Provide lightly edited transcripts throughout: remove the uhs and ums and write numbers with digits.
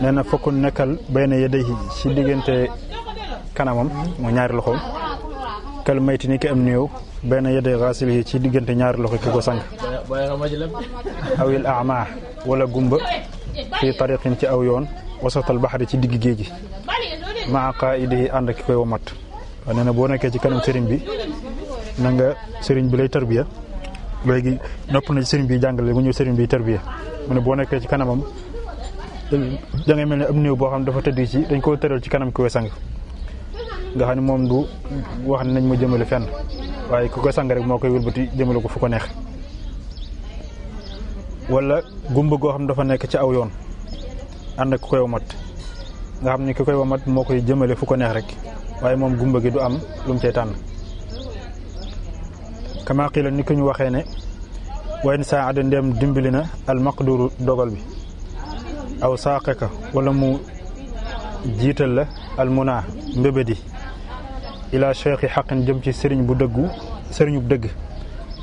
nee na fokk nekkal bayna yadayhi ci diggante kanamam mu ñaari loxoom kal mayti ni ki am néew bayna yaday ghasilihi ci diggante ñaari loxo ki ko sang awil a'ma wala gumba fi tariqin ci aw yoon wasatal baxari ci digg géej gi maa qaidihi ànd ak ki koy womat waaw nee na boo nekkee ci kanam sëriñ bi na nga sëriñ bi lay tarbiya léegi nopp na sëriñ bi jàngale mu ñëw sëriñ bi tarbiya mu ne boo nekkee ci kanamam da ngay mel ne am néew boo xam dafa tëdd ci dañ koo tëral ci kanam ki koy sang nga xam ne moom du wax ne nañ ma jëmale fenn waaye ku koy sang rek moo koy wëlbati jëmale ko fu ko neex wala gumba goo xam dafa nekk ci aw yoon ànd ak ku koy womat nga xam ne ki koy womat moo koy jëmale fu ko neex rek waaye moom gumba gi du am lu mu cay tànn kama qila ni ko ñu waxee ne wayn saa ada ndem dimbali na al maqduru dogal bi aw saaqaka wala mu jiital la al muna mbébédi ila cheikhi xaqin jëm ci sëriñ bu dëggu sëriñub dëgg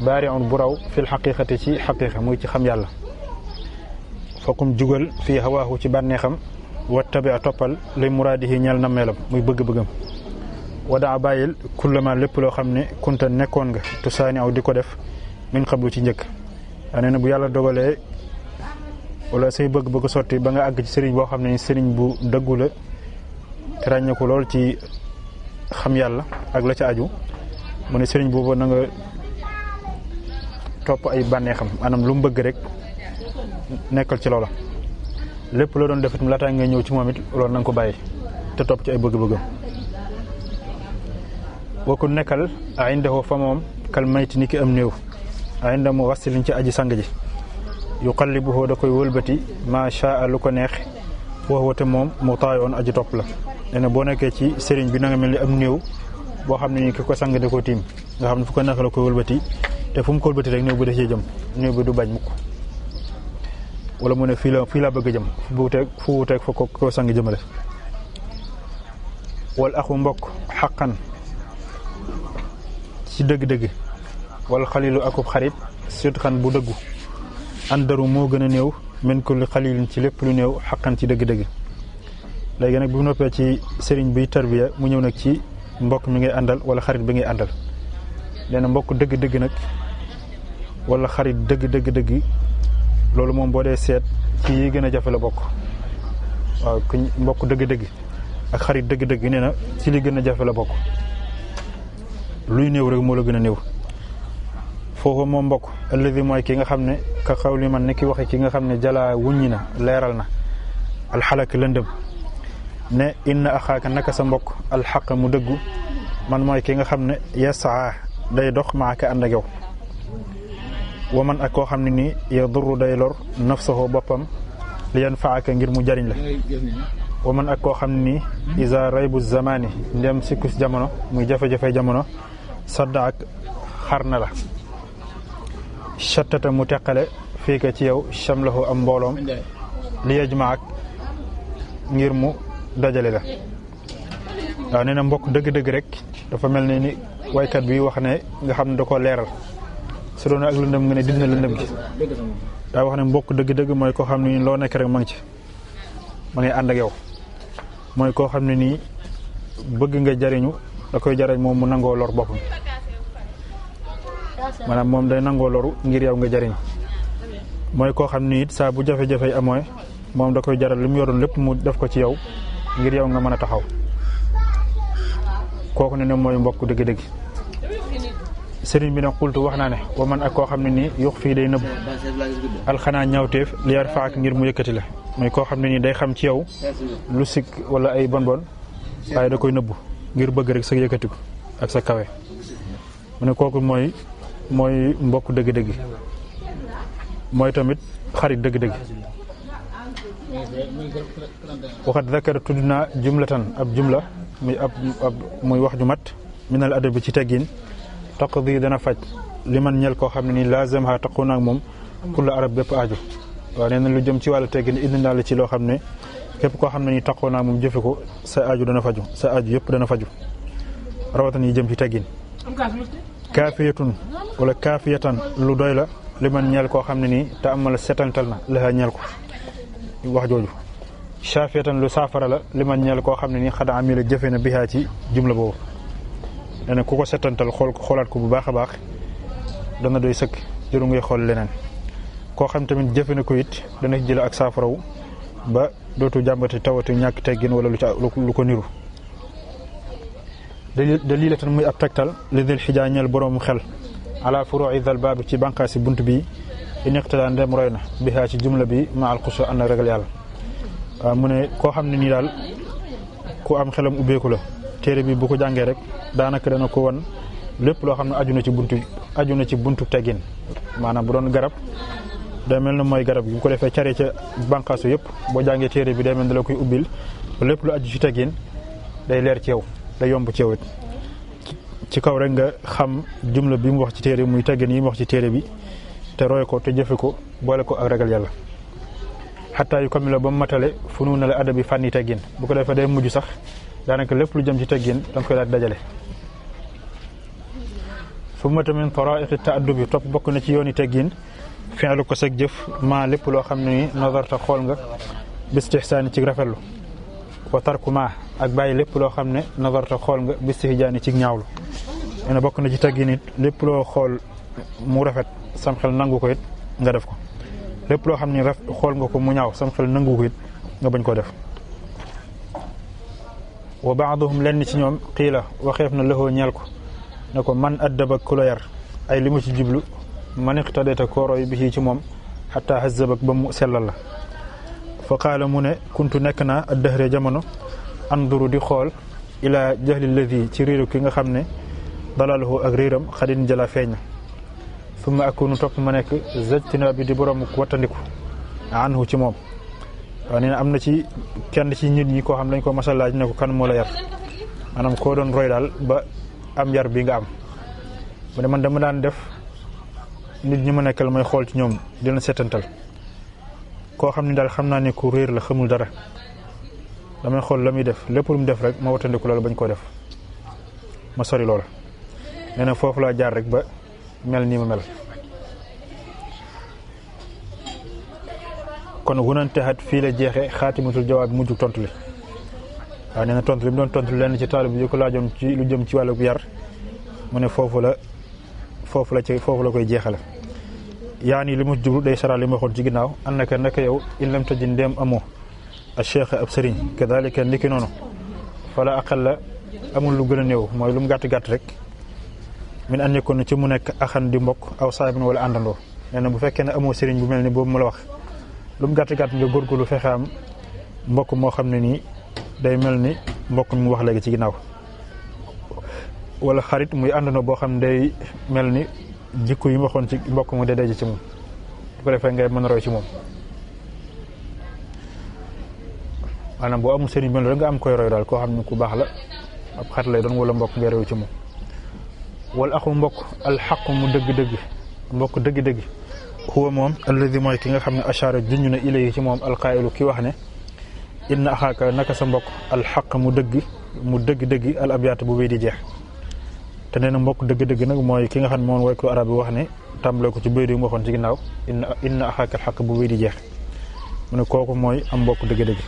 baari on bu raw fil xaqiqati ci xaqiqa muy ci xam yàlla fokkum jugal fii hawaahu ci bànneexam wa tabi toppal li muraadihi ñeel nammeelam muy bëgg-bëggam wadaa bàyyil kullama lépp loo xam ne kunta nekkoon nga tusaani aw di ko def min xablu ci njëkk yaa nee na bu yàlla dogalee wala say bëgg-bëgg sotti ba nga àgg ci sëriñ boo xam ne sëriñ bu dëggu la te ràññee ko lool ci xam yàlla ak la ca aju mu ne sëriñ boobu na nga topp ay bànneexam maanaam lu mu bëgg rek nekkal ci loola lépp loo doon def itam laataa nga ñëw ci moom it loolu na nga ko bàyyi te topp ci ay bëgg-bëggam boo ko nekkal a indahu fa moom kal mayti ni ki am néew a inda mu wassilin ci aji sang ji yuqallibuhu da koy wëlbati ma shaa lu ko neex wax wate moom mu taayoon aji topp la nee na boo nekkee ci sëriñ bi na nga mel ni am néew boo xam ne ni ki ko sang da ko tiim nga xam ne fu ko neex la koy wëlbati te fu mu ko wëlbati rek néew bi da cee jëm néew bi du bañ mukk wala mu ne fii la bëgg a jëm fu wuteeg fa ko sang jëmale wal axu mbokk xaqan ci dëgg-dëgg wal xalilu akub xarit sidqan bu dëggu andaru moo gën a néew min kulli xalilin ci lépp lu néew xaqan ci dëgg-dëgg léegi nag bu noppee ci sëriñ bi tarbiya mu ñëw nag ci mbokk mi ngay àndal wala xarit bi ngay àndal nee na mbokk dëgg-dëgg nag wala xarit dëgg loolu moom boo dee seet ci yi gën a jafe la bokk waaw ku mbokk dëgg-dëgg ak xarit dëgg-dëgg nee na ci li gën a jafe la bokk luy néew rek moo la gën a néew foofu moom mbokk alladi mooy ki nga xam ne ka xaw li man ni ki waxe ki nga xam ne jalaa wuññi na leeral na alxalak lëndëm ne inna axaaka naka sa mbokk alxaq mu dëggu man mooy ki nga xam ne yasaa day dox maaka ànd ak yow wa man ak koo xam ne nii yadurru day lor nafsahu boppam li yanfaaka ngir mu jariñ la wa man ak koo xam ne nii isa raybu zamani ndem sikkus jamono muy jafe-jafe jamono sadda ak xar na la chattata mu teqale fii ka ci yow chamlahu am mbooloom li yajma ak ngir mu dajale la waaw nee na mbokk dëgg-dëgg rek dafa mel ne ni waykat bi wax ne nga xam ne da koo leeral su doon ak lëndëm nga ne dina lëndëm gi daa wax ne mbokk dëgg-dëgg mooy koo xam ne nii loo nekk rek ma ngi ci ma ngi ànd ak yow mooy koo xam ne nii bëgg nga jariñu da koy jariñ moom mu nangoo lor boppam maanaam moom day nangoo loru ngir yow nga jariñ mooy koo xam ne it saa bu jafe-jafe amooy moom da koy jaral li mu yoroon lépp mu def ko ci yow ngir yow nga mën a taxaw kooku ne mooy mbokk dëgg-dëgg sëriñ bi ne xultu wax naa ne wa man ak koo xam ne nii yux fii day nëbb alxanaa ñaawteef li yar faak ngir mu yëkkati la mooy koo xam ne nii day xam ci yow lu sikk wala ay bon waaye da koy nëbbu ngir bëgg rek sa yëkkatiku ak sa kawe mu ne kooku mooy mbokk dëgg-dëgg mooy tamit xarit dëgg-dëgg waxat zakara tudd naa jumlatan ab jumla muy wax ju mat minal adab bi ci teggin taqdi dana faj li man ñel koo xam ne nii lazimha taqu naag moom kulla arab bépp aajo waaw nee na lu jëm ci wàllu teggin indi naa la ci loo xam ne képp koo xam ne nii taqu naag moom jëfe ko sa aajo dana faju sa aajo yëpp dana faju rawatan yi jëm ci teggin kaafiyatun wala kaafiyatan lu doy la li man ñeel koo xam ne nii te amala setantal na la ñeel ko wax jooju shaafiyatan lu saafara la li man ñeel koo xam ne nii xada amila jëfe na bihaa ci jumla boobu nee na ku ko setantal xool ko xoolaat ko bu baax a baax dana doy sëkk jëru ngay xool leneen koo xam tamit jëfe na ko it dana jële ak saafarawu ba dootu jàmbati tawati ñàkk teggin wala lu ko niru dalilatan muy ab tegtal li dil xijaa ñeel boroomu xel ala furu'i dal baab ci bànqaasi bunt bi in iqtada ndem roy na bihaa ci jumla bi ma al xusu ànd ragal yàlla waaw mu ne koo xam ne nii daal ku am xelam ubbeeku la téere bi bu ko jàngee rek daanaka dana ko wan lépp loo xam ne aju na ci buntu teggin maanaam bu doon garab day mel na mooy garab gi bu ko defee caree ca bànqaasu yëpp boo jàngee téere bi day mel ne la koy ubbil lépp lu aju ci teggin day leer ci yow day yomb ci yow it ci kaw rek nga xam jumla bi mu wax ci téere muy teggin yi mu wax ci téere bi te roy ko te jëfe ko boole ko ak ragal yàlla xataa yu kamila ba mu matale fu nu na la adabi fànni teggin bu ko defee day mujj sax daanaka lépp lu jëm ci teggin da nga koy daal dajale fu ma tamit taraiqi taaddubi topp bokk na ci yooni teggin fi'lu ko sag jëf maa lépp loo xam ne ni nazarta xool nga bistihsaani ci rafetlu wa tarku maa ak bàyyi lépp loo xam ne nazarta xool nga bistihjaani ci ñaawlu nee na bokk na ci teggin it lépp loo xool mu rafet sam xel nangu ko it nga def ko lépp loo xam ne xool nga ko mu ñaaw sam xel nangu ko it nga bañ koo def wa baaduhum lenn ci ñoom qiila waxeef na lëxoo ñeel ko ne ko man addaba ku la yar ay li mu ci jublu man iqtadayta kooroy bi ci moom xataa hazabak ba mu sellal la fa qaala mu ne kuntu nekk naa addahre jamono anduru di xool ila jahli lladi ci réeru ki nga xam ne dalalahu ak réeram xadin jala feeñ summa akunu topp ma nekk zajtina bi di borom wattandiku anhu ci moom waaw nee na am na ci kenn ci nit ñi koo xam dañ ko masalaaj ne ko kan moo la yar maanaam koo doon roy daal ba am yar bi nga am mu ne man dama daan def nit ñi ma nekkal may xool ci ñoom dina seetantal koo xam ne daal xam naa ne ku réer la xamul dara damay xool la muy def lépp lu mu def rek ma wattandiku loolu bañ koo def ma sori loola nee na foofu laa jaar rek ba mel nii ma mel kon wunanteexat fii la jeexe xaatimatul jawaab mujj tontu li waaw nee na tontu li mu doon tontu lenn ci taalib bi ko laajoon ci lu jëm ci wàllu yar mu ne foofu la koy jeexale yaani li mu jublu day sara li ma waxoon ci ginnaaw annaka naka yow in lam tajid ndéem amoo a cheikh ab sëriñ kadalika ndiki noonu fala aqal la amul lu gën a néew mooy lu mu gàtt-gàtt rek min an yakun ci mu nekk axan di mbokk aw saahibin wala àndandoo nee na bu fekkee ne amoo sëriñ bu mel ni boobu ma la wax lu mu gàtt-gàtt nga góorgóorlu fexe am mbokk moo xam ne nii day mel ni mbokk mu wax léegi ci ginnaaw wala xarit muy àndandoo boo xam ne day mel ni jikko yi ma waxoon ci mbokk mu day daje ci moom bu ko defee ngay mën a roy ci moom maanaam boo amul sëriñ mel rek nga am koy roy daal koo xam ne ku baax la ab xarit lay doon wala mbokk ngay roy ci moom wala axu mbokk alxaqu mu dëgg-dëgg mbokk dëgg-dëgg huwa moom alladi mooy ki nga xam ne achara junj na ilay ci moom alqaayilu ki wax ne inna axaaka naka sa mbokk alxaq mu dëgg-dëgg al abyaat bu bay di jeex te nee na mbokk dëgg-dëgg nag mooy ki nga xam ne moom way ko arab bi wax ne tàmbale ko ci bay di mu waxoon ci ginnaaw inna axaaka alxaq bu bay di jeex mu ne kooku mooy am mbokk dëgg-dëgg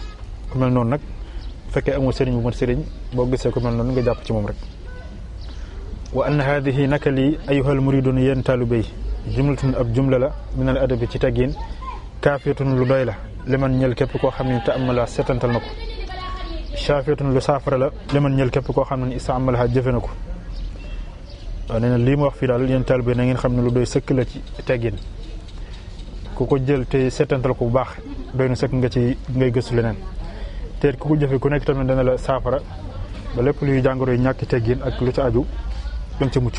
ku mel noonu nag bu fekkee amul sëriñ bu mat sëriñ boo gisee ku mel noonu nga jàpp ci moom rek wa anna haadihi naka lii ayyuhal muridun yéen taalibé yi jumlatun ab jumla la min al adabi ci teggin kaafiyatun lu doy la liman ñel képp koo xam ne te amala setantal na ko shaafiyatun lu saafara la liman ñel képp koo xam ne istaamalaha jëfe na ko waaw nee na lii ma wax fii daal yéen taalibé na ngeen xam ne lu doy sëkk la ci teggin ku ko jël te setantal ko bu baax doy na sëkk nga ci ngay gëstu leneen te ku ko jëfe ku nekk tamit dana la saafara ba lépp luy jàngoro yi ñàkk teggin ak lu ci aju danga ca mucc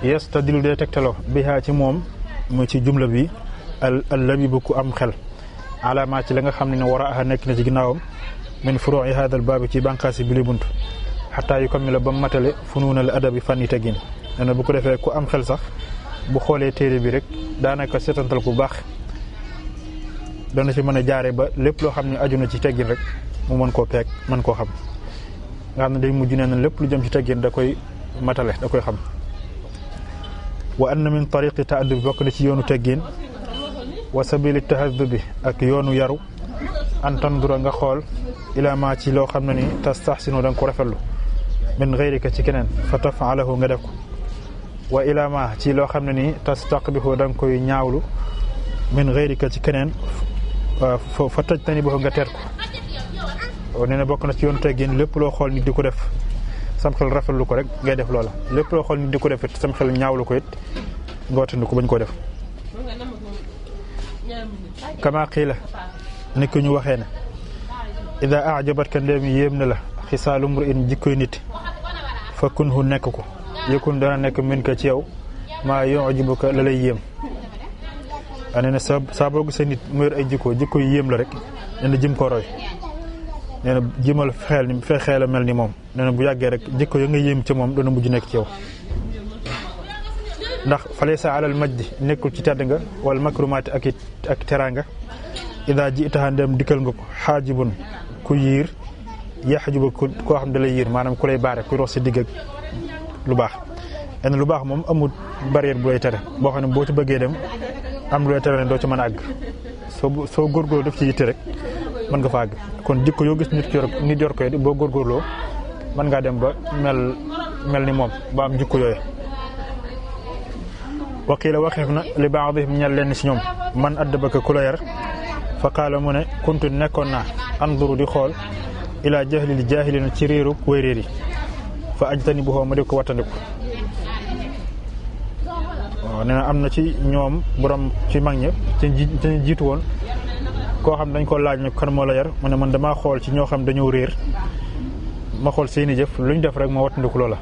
yes te dilu dee tegtaloo bihaa ci moom mu ci jumla bi al labibu ku am xel alama ci la nga xam ne war a nekk na ci ginnaawam min furu'i hadal baabi ci bànqaasi bi li bunt xataa yu kamila ba matale funuuna al adabi fànni teggin nee na bu ko defee ku am xel sax bu xoolee téere bi rek daanaka seetantal ku baax dana ci mën a jaare ba lépp loo xam ne aju na ci teggin rek mu mën koo peeg mën koo xam nga xam ne day mujj nee na lépp lu jëm ci teggin da koy matale da koy xam wa anna min tariqi ta'addub bokk na ci yoonu teggin wa sabili tahaddubi ak yoonu yaru an tandura nga xool ila ma ci loo xam ne ni tastahsinu da nga ko rafetlu min gayrika ci keneen fa tafaalahu nga def ko wa ila ma ci loo xam ne ni tastaqbihu da nga koy ñaawlu min gayrika ci keneen fa tajtanibuhu nga teet ko nee na bokk na ci yoonu teggin lépp loo xool nit di ko def sam xel rafetlu ko rek ngay def loola lépp loo xool nit di ko def it sam xel ñaawlu ko it nga watandi ko bañ koo def kama qiila ni ko ñu waxee ne ida ajabatka ndéem yéem na la xisaalu mri'in jikkoy nit fa kunhu nekk ko yëkkun dana nekk min ka ci yow maa yu'jibuka la lay yéem nee na saa boo gisee nit mu yor ay jikko yu yéem la rek nee na jëm ko roy nee na jimal fexeel a mel ni moom nee na bu yàggee rek jikko ya nga yéem ci moom dana mujj nekk ci yow ndax falaysa alal majdi nekkul ci tedd nga wala makrumaati ak teraanga ida ji itaxa ndem dikkal nga ko xaajibun ku yiir yaxajuba koo xam da lay yiir maanaam ku lay baare ku rox si digg ak lu baax en lu baax moom amul barrière bu lay tere boo xam ne boo ci bëggee dem am lu lay tere ne doo ci mën a àgg soo góorgóorloo def ci yitte rek mën nga fa àgg kon jikko yoo gis nit yor koy boo góorgóorloo mën ngaa dem ba mel ni moom ba am jikko yooyu waqiila waxeef na li baadihim ñal leen si ñoom man addabaka ku la yar fa qaala mu ne kuntu nekkoon naa anduru di xool ila jahlil jaahilina ci réeru way réer yi fa ajtani bu xoo ma di ko wattandiku waaw nee na am na ci ñoom borom ci mag ña ci jiitu woon koo xam dañ ko laaj ne kan moo la yar mu ne man damaa xool ci ñoo xam dañoo réer ma xool seeni jëf luñ def rek ma wattandiku loola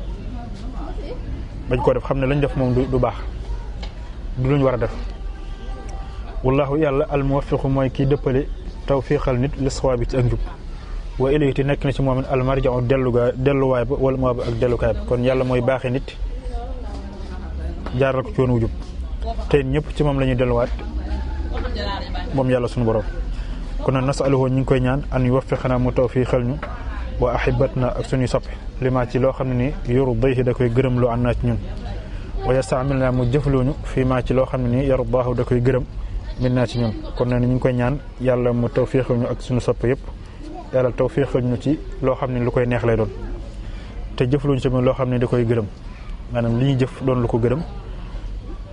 bañ ko def xam ne lañ def moom du baax du luñ war a def wallahu yàlla al muwaffiqu mooy kii dëppale tawfiqal nit li sawaabi ci ak njub wa ilayhi nekk na ci moom al marja'u delluwaay ba wala moo ak dellukaay ba kon yàlla mooy baaxee nit jaaral ko ci yoon wu jub te ñëpp ci moom la ñuy delluwaat moom yàlla suñu borom kon nag nasaluhu ñu ngi koy ñaan an yuwaffiqana mu tawfiqal ñu wa ahibatna ak suñuy soppe lima ci loo xam ne ni yurdayhi da koy gërëm loo an naa ci ñun wa yastaamilna mu jëflooñu fii maa ci loo xam ne ni yardaahu da koy gërëm min naa ci ñun kon nag ñu ngi koy ñaan yàlla mu tawfiqal ñu ak suñu soppe yëpp yàlla tawfiqal ñu ci loo xam ne lu koy neex lay doon te jëflooñu tamit loo xam ne da koy gërëm maanaam li ñuy jëf doon lu ko gërëm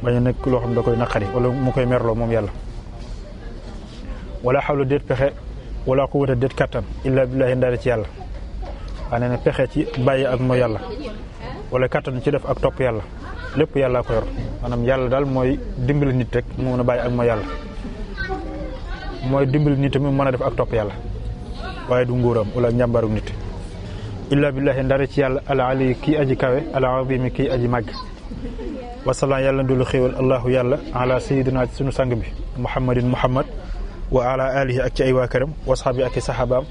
bañ a nekk loo xam ne da koy naqari wala mu koy merloo moom yàlla wala xawla déet pexe wala quwwata déet kattan illa billahi ndaale ci yàlla waa nee na pexe ci bàyyi ak mooy yàlla wala kattan ci def ak topp yàlla lépp yàlla ko yor maanaam yàlla daal mooy dimbali nit rek mu mën a bàyyi ak mooy yàlla mooy dimbali nit tamit mën a def ak topp yàlla waaye du nguuram wala njàmbaaru nit illa billahi ndaare ci yàlla al ali kii aji kawe al azimi kii aji màgg wasalaam yàlla ndulu xéewal allahu yàlla ala sayidina ci sunu sang bi muhammad wa ala alihi ak ci ay waa këram wasxaabi ak i saxaabaam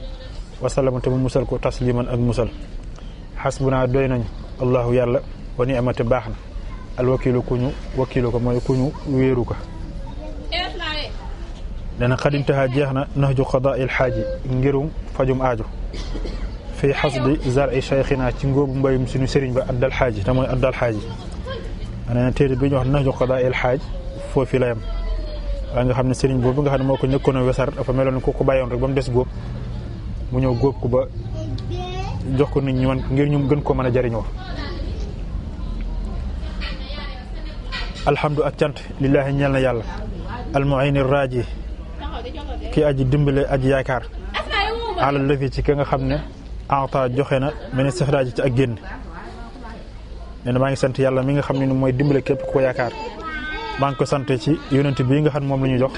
wasalama te mu musal ko tasliman ak musal xasbuna doy nañu allahu yàlla wa ni'mate baax na alwakilu wakilu ko mooy ku ñu wéeru ko dana xadintaha jeex na nahju qadaa'il xaaji ngirum fajum aajo fii xasdi zar'i cheikhina ci ngóobu mbayum suñu sëriñ ba addal xaaji te mooy addal xaaji nee na téere bi ñu wax nahju qadaa'il xaaj foofu la yam waaye nga xam ne sëriñ boobu nga xam ne moo ko ñëkkoon a wesar dafa meloon ko ko bàyyoon rek ba mu des góob mu ñëw góob ko ba jox ko nit ñi man ngir ñu gën ko mën a jariñoo alhamdu ak cant lillahi ñeel na yàlla almu'in raaji ki aji dimbale aji yaakaar alal lafi ci ki nga xam ne ata joxe na mene sixraaji ci ak génn nee na maa ngi sant yàlla mi nga xam ne ni mooy dimbale képp ku ko yaakaar maa ngi ko sant ci yonent bii nga xam ne moom la ñu jox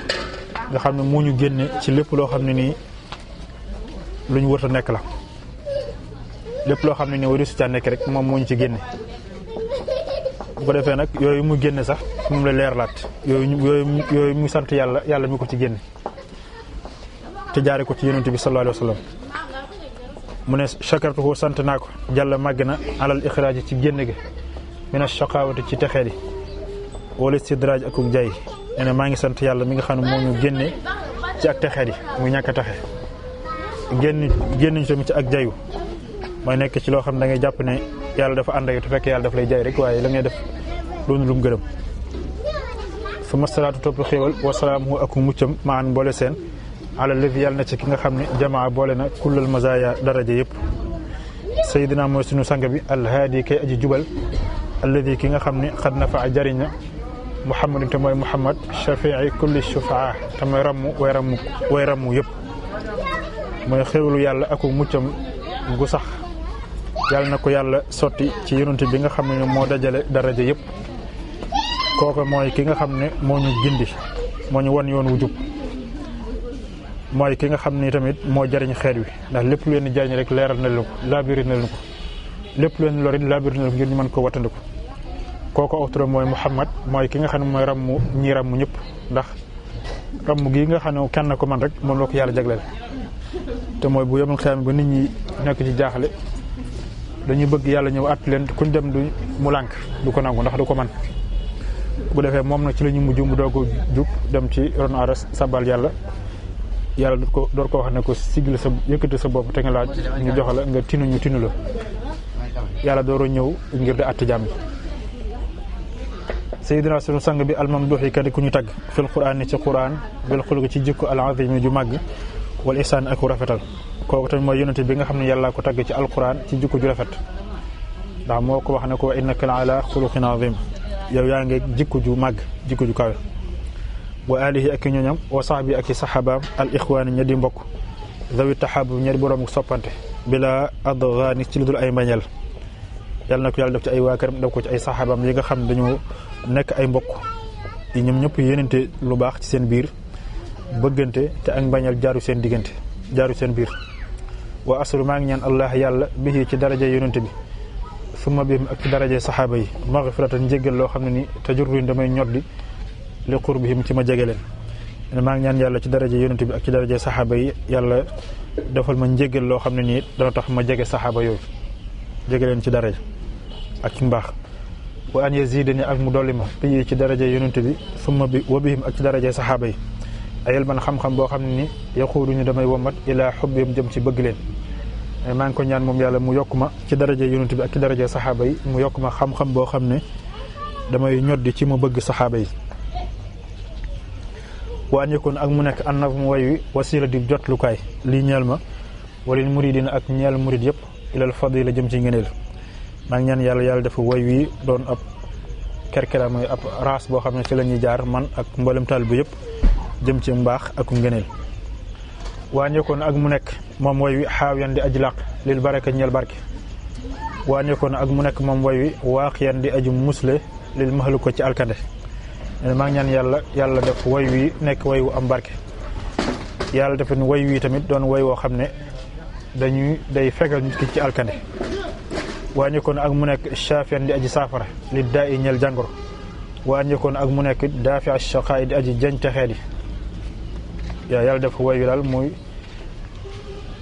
nga xam ne moo ñu génne ci lépp loo xam ne nii lu ñu wërta nekk la lépp loo xam ne nii wari su caa nekk rek moom moo ñu ci génne bu ko defee nag yooyu mu génne sax moom la leerlaat yooyu mu sant yàlla mi ko ci génne te jaare ko ci yonent bi sallallahu alayhi wa sallam mu ne chakartuhu sant naa ko jàlla màgg na alal ixraaj ci génne gi mina shaqawati ci texee di wala istidraaj akuk jay nee na maa ngi sant yàlla mi nga xam ne moo ñu génne ci ak texee di muy ñàkk a texe génn ñu tamit ci ak jayu mooy nekk ci loo xam ne da ngay jàpp ne yàlla dafa ànd ak te fekk yàlla daf lay jay rek waaye la ngay def doon lum gërëm suma salaatu topp xéewal wa salaamuhu ak muccam maan boole seen ala levi yàlla na ci ki nga xam ne jamaa boole na kullal mazaaya daraja yëpp sayidina mooy sunu sang bi alhaadi kay aji jubal alladi ki nga xam ne xad na fa jariñ na muhammadin te mooy muhammad shafii kulli shufaa te mooy rammu way rammu yëpp mooy xéewalu yàlla ak muccam gu sax yàlla na ko yàlla sotti ci yonent bi nga xam ne moo dajale daraja yëpp kooku mooy ki nga xam ne moo ñu gindi moo ñu wan yoon wu jub mooy ki nga xam ni tamit moo jariñ xeet wi ndax lépp lu leen di jariñ rek leeral na leen ko laabiri na leen ko lépp lu leen lorit laabiri na leen ko ngir ñu mën ko wattandiku kooku aw turam mooy Muhammad mooy ki nga xam ne mooy rammu ñi rammu ñëpp ndax rammu gi nga xam ne kenn ko man rek moom la ko yàlla jagleel te mooy bu yemul xiyaam ba nit ñi nekk ci jaaxle dañuy bëgg yàlla ñëw at leen kuñ dem du mu lànk du ko nangu ndax du ko man bu defee moom nag ci la ñu mujj mu doog a jub dem ci ron aras sabal yàlla door ko wax ne ko sigil sa yëkkati sa bopp te nga laaj ñu jox la nga tinu ñu tinu la yàlla door a ñëw ngir di àtt jàmm sayyidina sunu sang bi almamduhi kadi ku ñu tagg fil quraan ni ci quraan bil xuluq ci jikko al azim ju màgg wal ihsaan ak rafetal kooku tamit mooy yonente bi nga xam ne yàlla ko tagg ci alquran ci jikko ju rafet ndax moo ko wax ne ko wa innaka la ala xuluqin azim yow yaa ngi jikko ju màgg jikko ju kawe wa alihi ak ñoñam wa sahbi ak i sahabaam al ixwaani ña di mbokk zawi tahabub ña di borom soppante bila adghani ci lu dul ay mbañeel yàlla na ko yàlla def ci ay waa këram def ko ci ay sahabaam yi nga xam ne dañoo nekk ay mbokk yi ñoom ñëpp yéenante lu baax ci seen biir bëggante te ak mbañeel jaaru seen diggante jaaru seen biir wa asru maa ngi ñaan allah yàlla bihi ci daraja yonente bi summa bihim ak ci daraja saxaaba yi maghfiratan njéggal loo xam ne ni tajurruñ damay ñoddi li qurbihim ci ma jege leen maa ngi ñaan yàlla ci daraja yonente bi ak ci daraja saxaaba yi yàlla defal ma njéggal loo xam ne nii dana tax ma jege saxaaba yooyu jege leen ci daraja ak ci mbaax wa an yazidani ak mu dolli ma bihi ci daraja yonente bi summa bi wa bihim ak ci daraja saxaaba yi ayel man xam-xam boo xam ne ni yaxuuduñu damay womat ilaa xubbihim jëm ci bëgg leen maa ngi ko ñaan moom yàlla mu yokk ma ci daraja yonent bi ak ci daraja saxaaba yi mu yokk ma xam-xam boo xam ne damay ñoddi ci mu bëgg saxaaba yi waan yëkkoon ak mu nekk annaf mu way wi wasila di jotlukaay lii ñeel ma walil muridina ak ñeel murid yëpp ilal fadila jëm ci ngëneel maa ngi ñaan yàlla dafa way wi doon ab kerkera mooy ab raas boo xam ne ci la ñuy jaar man ak mboolem taal bi yëpp jëm ci mbaax ak ngëneel waa ñëkkoon ak mu nekk moom way wi xaawiyan di aji làq lil baraka ñeel barke waa ñëkkoon ak mu nekk moom way wi waaqiyan di aji musle lil mahlu ko ci alkande maa ngi ñaan yàlla def way wi nekk way wu am barke yàlla def way wi tamit doon way woo xam ne day fegal nit ki ci alkande waa ñëkkoon ak mu nekk shafiyan di aji saafara li daa i ñeel jàngoro waa ñëkkoon ak mu nekk daafi ashaqaa di aji jañte xeet yi yàlla def way wi daal muy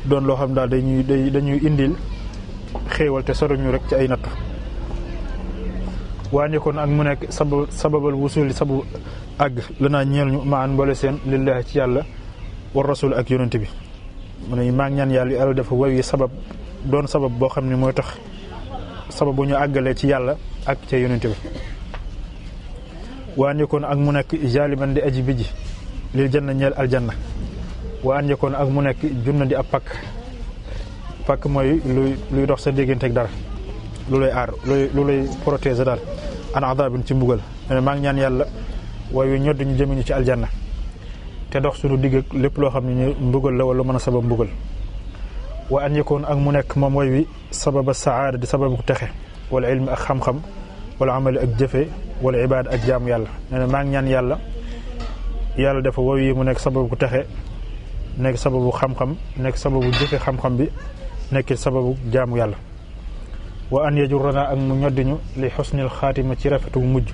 doon loo xam daal dañuy indil xéewal te soruñu rek ci ay nattu waa ñëkkoon ak mu nekk sababal wusuli sabu àgg lanaa ñeel ñu maan mbole seen lillahi ci yàlla war rasul ak yonent bi mu ne maa ngi ñaan yàlla dafa way wi doon sabab boo xam ne mooy tax sabab bu ñu àggalee ci yàlla ak ca yonent bi waa ñëkkoon ak mu nekk jaliban di aji biji lil janna ñeel aljanna waa an yëkkoon ak mu nekk junna di ab pakk mooy luy dox sa diggante ak dara lu lay aar lu lay protéger daal an adabin ci mbugal maa ngi ñaan yàlla waaye ñodd ñu jëmiñu ci aljanna te dox suñu digg ak lépp loo xam ne mbugal la wala mën a sabab mbugal waa an yëkkoon ak mu nekk moom way wi sababa saada di sababu texe wala ilmi ak xam-xam wala amali ak jëfe wala ibaada ak jaamu yàlla maa ngi ñaan yàlla dafa wow yi mu nekk sababu ku texe nekk sababu xam-xam nekk sababu jëfe xam-xam bi nekk sababu jaamu yàlla wa an yajurana ak mu ñoddiñu li xusnil xaatima ci rafetu mujj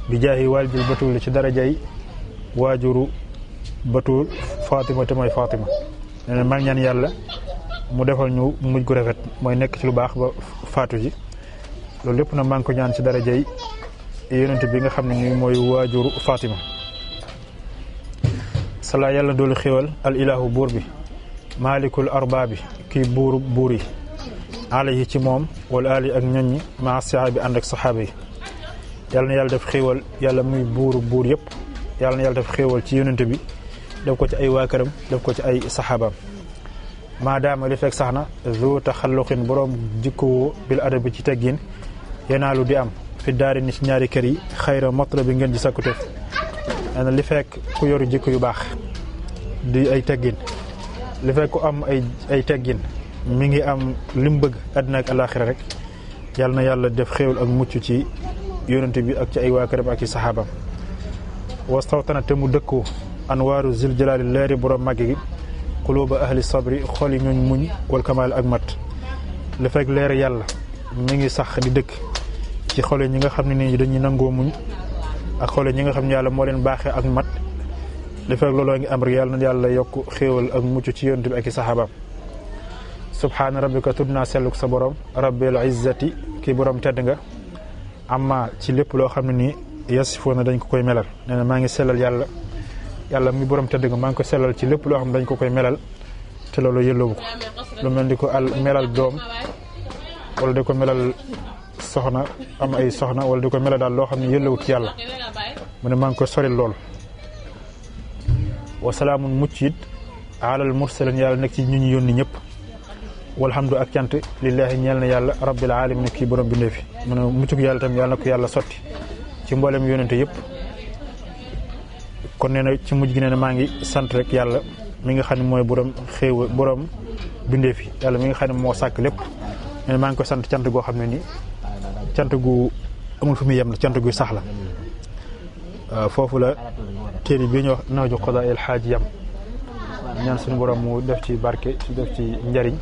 bi jaahi waljil batul ci darajay waajuru batul Fatima te mooy Fatima maa ngi ñaan yàlla mu defal ñu mujj gu rafet mooy nekk ci lu baax ba faatu ji loolu lépp nag maa ngi ko ñaan ci darajay yonent bi nga xam ne ni mooy waajuru Fatima sala yàlla doolu xéwal al ilahu buur bi maalikul arbaabi kii buur yi alayhi ci moom wala ali ak ñoññi maa saxaabi ànd ak saxaaba yi yàlla na yàlla def xéewal yàlla muy buur yëpp yàlla na yàlla def xéewal ci yonente bi def ko ci ay waa këram def ko ci ay saxaabaam maadaama li fekk sax na zu taxalluqin boroom jikko bil adabi ci teggin yenaalu di am fi daari ni ci ñaari kër yi xayra matla bi ngeen di sakkuteef nee na li fekk ku yoru jikko yu baax di ay teggin li fekk ku am ay teggin mi ngi am lim bëgg àddina ak alaaxira rek yàlla na yàlla def xéewal ak mucc ci yonente bi ak ci ay waa këram ak ci saxaabaam wastawtana te mu dëkkoo anwaaru zil jalaali leeri borom màgg gi xuluuba ahli sabri xol yi ñooñ muñ wal kamaal ak mat li fekk leer yàlla mi ngi sax di dëkk ci xole ñi nga xam ne nii dañuy nangoo muñ ak xole ñi nga xam ne yàlla moo leen baaxee ak mat li fekk looloo ngi am rek yàlla na yàlla yokk xéewal ak mucc ci yonent bi ak i saxaabaam subhaana rabbika tudd naa selluk sa borom rabbil izzati kii borom tedd nga amma ci lépp loo xam ne nii yasifoona dañ ko koy melal nee na maa ngi sellal yàlla mi borom tedd nga maa ngi ko sellal ci lépp loo xam ne dañ ko koy melal te loolu yëlloobu ko lu mel di ko melal doom wala di ko melal soxna am ay soxna wala di ko melal daal loo xam ne yëllawut ci yàlla mu ne maa ngi ko soril lool wasalaamun mucc it alal mursalin yàlla nekk ci ñu ñu yónni ñëpp walhamdu ak cant lillahi ñeel na yàlla rabbil alamin kii borom bindee fi mu ne muccug yàlla tam yàlla na ko yàlla sotti ci mboolem yónente yëpp kon nee na ci mujj gi nee na maa ngi sant rek yàlla mi nga xam ne mooy borom xéew borom bindee fi yàlla mi nga xam ne moo sàkk lépp nee na maa ngi koy sant cant goo xam ne ni cant gu amul fu muy yem la cant gu sax la foofu la téere bi ñu wax Nahju Qadaa el Haaj yam ñaan suñu borom mu def ci barke ci def ci njariñ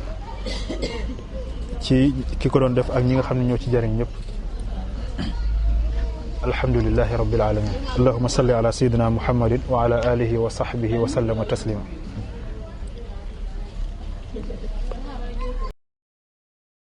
ci ki ko doon def ak ñi nga xam ne ñoo ci jariñ ñëpp alhamdulillahi rabbil alamin allahumma salli ala sayyidina muhammadin wa ala alihi wa sahbihi wa sallama taslima